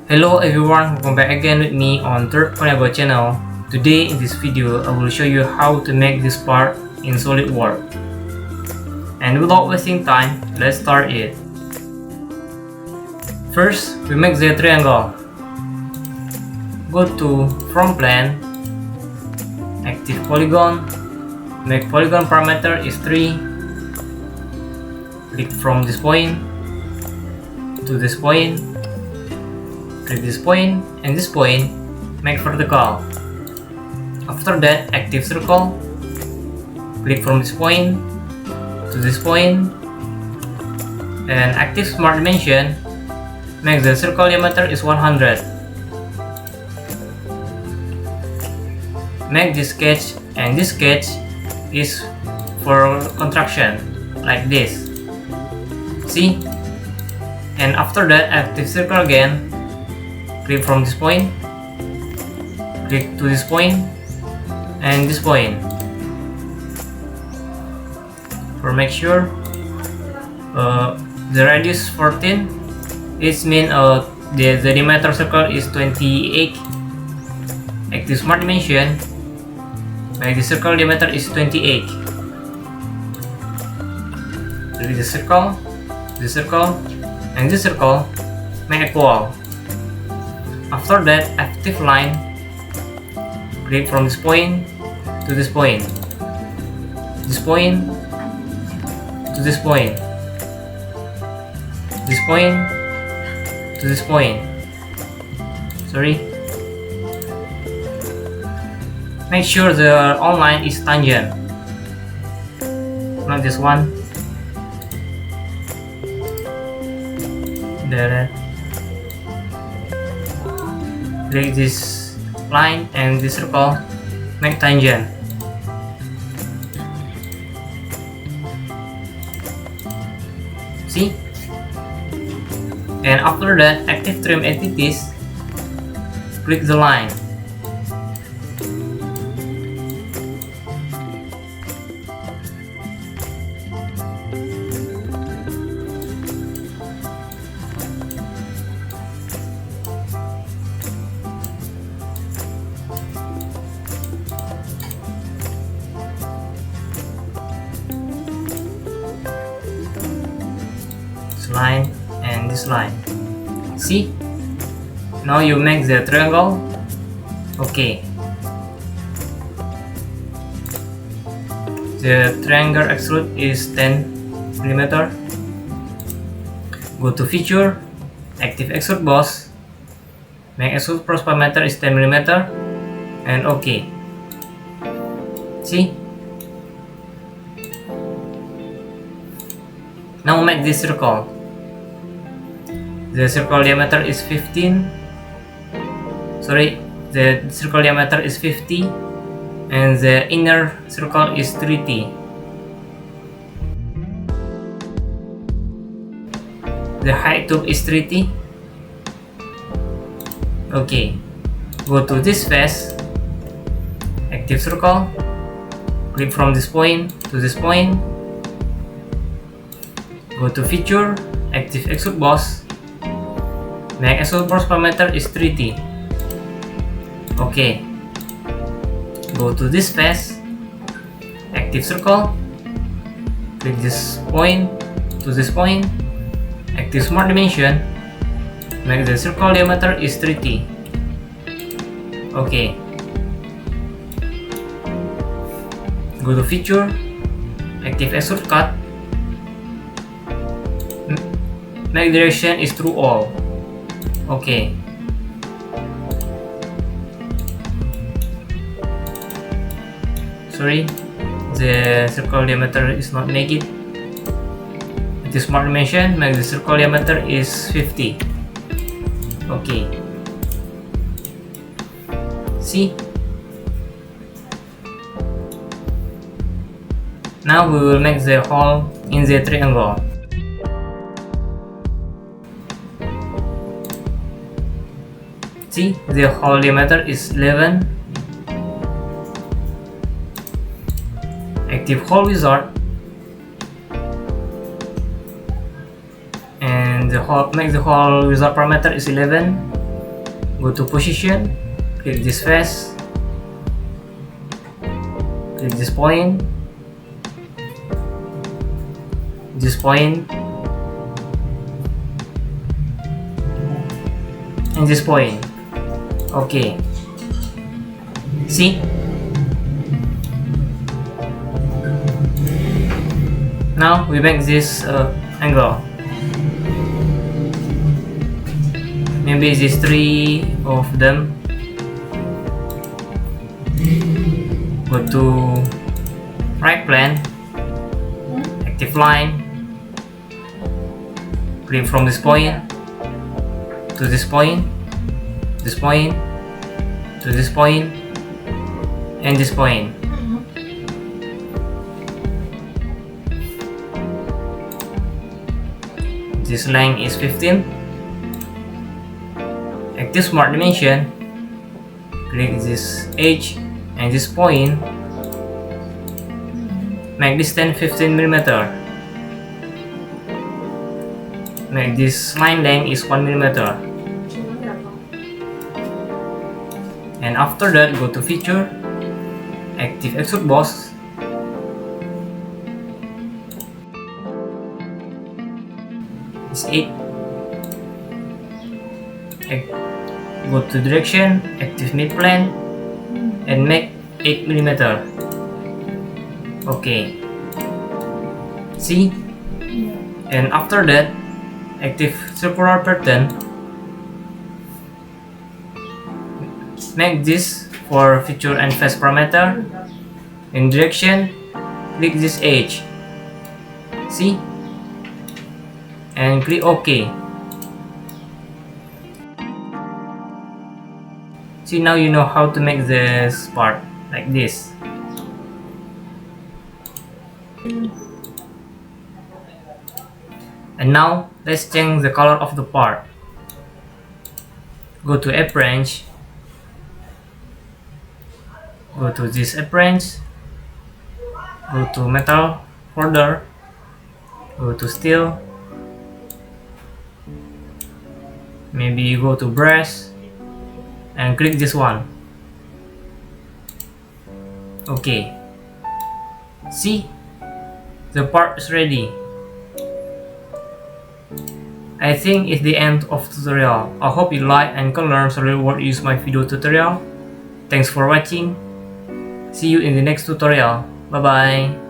Hello everyone, welcome back again with me on third Koniago channel. Today in this video, I will show you how to make this part in Solidworks. And without wasting time, let's start it. First, we make the triangle. Go to From Plan, Active Polygon, make polygon parameter is 3. Click from this point to this point. Click this point and this point, make vertical. After that, active circle. Click from this point to this point, and active smart dimension. Make the circle diameter is 100. Make this sketch, and this sketch is for contraction, like this. See? And after that, active circle again. Click from this point, click to this point, and this point. For make sure the radius 14, it means the diameter circle is 28. Active smart dimension, make the circle diameter is 28. Click the circle, and this circle, make equal. After that, active line, click from this point to this point, this point to this point, this point to this point. Sorry. Make sure the line is tangent, not this one. There. Click this line and this circle, make tangent. See? And after that, active trim entities, click the line. Line and this line. See? Now you make the triangle. Okay. The triangle extrude is 10 mm. Go to feature, active extrude boss, make extrude cross parameter is 10 mm, and okay. See? Now make this circle. The circle diameter is 15. Sorry, the circle diameter is 50, and the inner circle is 30. The height tube is 30. Okay. Go to this face. Active circle. Click from this point to this point. Go to feature, active extrude boss. Make extrude boss parameter is 30. Okay. Go to this face, active circle. Click this point to this point. Active smart dimension. Make the circle diameter is 30. Okay. Go to feature, active extrude cut. Make direction is through all. Okay. Sorry, the circle diameter is not naked. The smart dimension, make the circle diameter is 50. Okay. See? Now we will make the hole in the triangle. See, the hole diameter is 11. Active hole wizard, and make the hole wizard parameter is 11. Go to position, click this face, click this point, and this point. Okay, see, now we make this angle. Maybe these 3 of them. Go to right plane, active line, click from this point to this point, to this point, and this point. This length is 15. Active smart dimension, click this edge and this point, make distance 15mm, make this line length is 1mm, and after that go to feature, active extrude boss, it's 8. Go to direction, active mid plane, and make 8mm. Okay, see, and after that active circular pattern, make this for feature and face parameter. In direction, click this edge, see, and click OK. See, now you know how to make this part like this. And now let's change the color of the part. Go to appearance, go to this appearance, go to metal folder, go to steel, maybe you go to brass and click this one. Okay, see, the part is ready. I think it's the end of tutorial. I hope you like and can learn Solidworks use my video tutorial. Thanks for watching. See you in the next tutorial. Bye bye.